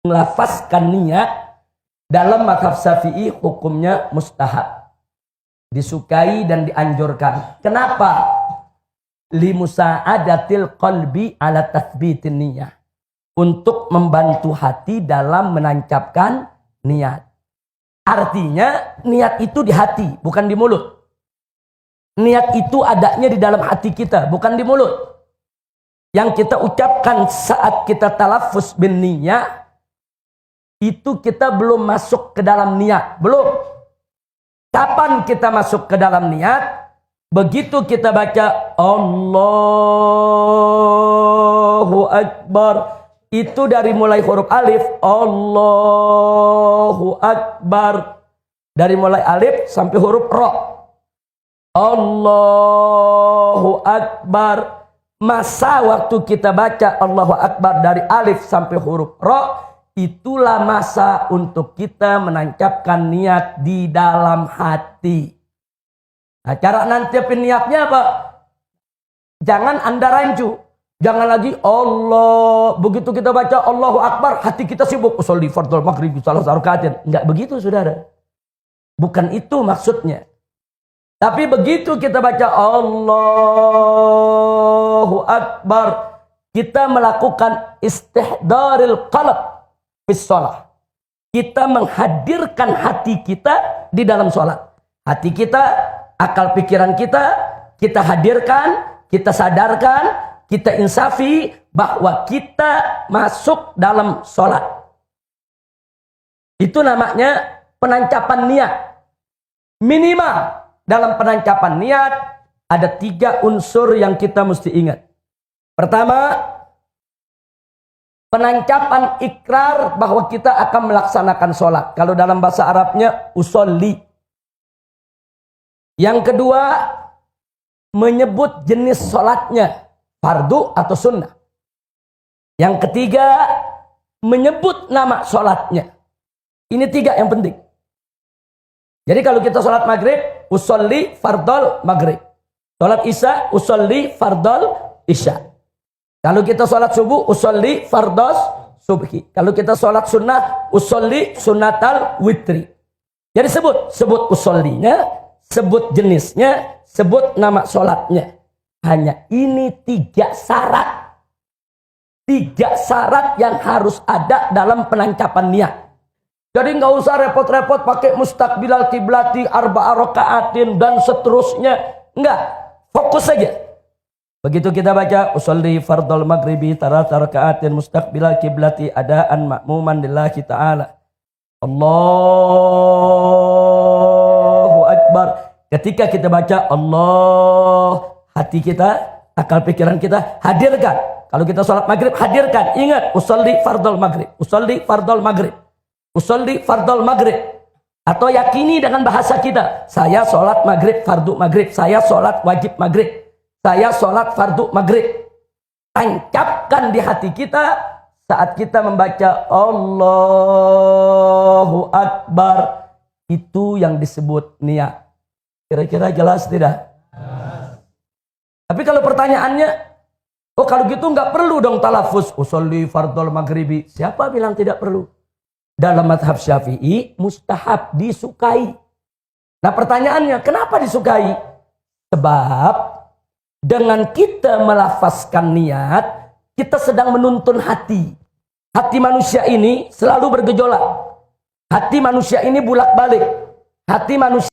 melafazkan niat dalam mazhab Syafi'i hukumnya mustahab, disukai dan dianjurkan. Kenapa? Limusa'adatil qalbi ala tathbitin niyah, untuk membantu hati dalam menancapkan niat. Artinya niat itu di hati, bukan di mulut. Niat itu adanya di dalam hati kita, bukan di mulut. Yang kita ucapkan saat kita talaffuz bin niyah, itu kita belum masuk ke dalam niat. Belum. Kapan kita masuk ke dalam niat? Begitu kita baca Allahu Akbar, itu dari mulai huruf alif, Allahu Akbar, dari mulai alif sampai huruf ro, Allahu Akbar. Masa waktu kita baca Allahu Akbar dari alif sampai huruf ro, itulah masa untuk kita menancapkan niat di dalam hati. Nah, cara nancapin niatnya apa? Jangan Anda rancu. Jangan lagi Allah. Begitu kita baca Allahu Akbar, hati kita sibuk. Usolli fardhul maghrib salah rakaatin. Enggak begitu, saudara. Bukan itu maksudnya. Tapi begitu kita baca Allahu Akbar, kita melakukan istihdaril qalb fis shalah. Kita menghadirkan hati kita di dalam sholat. Hati kita, akal pikiran kita hadirkan, kita sadarkan, kita insafi bahwa kita masuk dalam sholat. Itu namanya penancapan niat. Minimal dalam penancapan niat ada 3 unsur yang kita mesti ingat. Pertama, penancapan ikrar bahwa kita akan melaksanakan sholat. Kalau dalam bahasa Arabnya usolli. Yang kedua, menyebut jenis sholatnya, fardu atau sunnah. Yang ketiga, menyebut nama sholatnya. Ini 3 yang penting. Jadi kalau kita sholat maghrib, usolli fardol maghrib. Sholat isya, usolli fardol isya. Kalau kita sholat subuh, usolli fardos subhi. Kalau kita sholat sunnah, usolli sunnatal witri. Jadi sebut usollinya, sebut jenisnya, sebut nama sholatnya. Hanya ini 3 syarat. 3 syarat yang harus ada dalam penancapan niat. Jadi nggak usah repot-repot pakai mustaqbilal kiblati, arba'a raka'atin dan seterusnya. Enggak, fokus saja. Begitu kita baca usolli fardhul maghribi tarata raka'atin mustaqbilal kiblati adaan ma'muman lillahi ta'ala. Allahu Akbar. Ketika kita baca Allah, hati kita, akal pikiran kita hadirkan. Kalau kita sholat maghrib, hadirkan. Ingat, usolli fardhul maghrib, usolli fardhul maghrib, usolli fardhul maghrib. Atau yakini dengan bahasa kita, saya sholat maghrib, fardu maghrib, saya sholat wajib maghrib, saya sholat fardu maghrib. Tancapkan di hati kita saat kita membaca Allahu Akbar. Itu yang disebut niat. Kira-kira jelas tidak? Tapi kalau pertanyaannya, oh kalau gitu nggak perlu dong talafuz usolli fardhul maghribi. Siapa bilang tidak perlu? Dalam mazhab Syafi'i mustahab, disukai. Nah pertanyaannya, kenapa disukai? Sebab dengan kita melafazkan niat, kita sedang menuntun hati. Hati manusia ini selalu bergejolak. Hati manusia ini bulak-balik. Hati manusia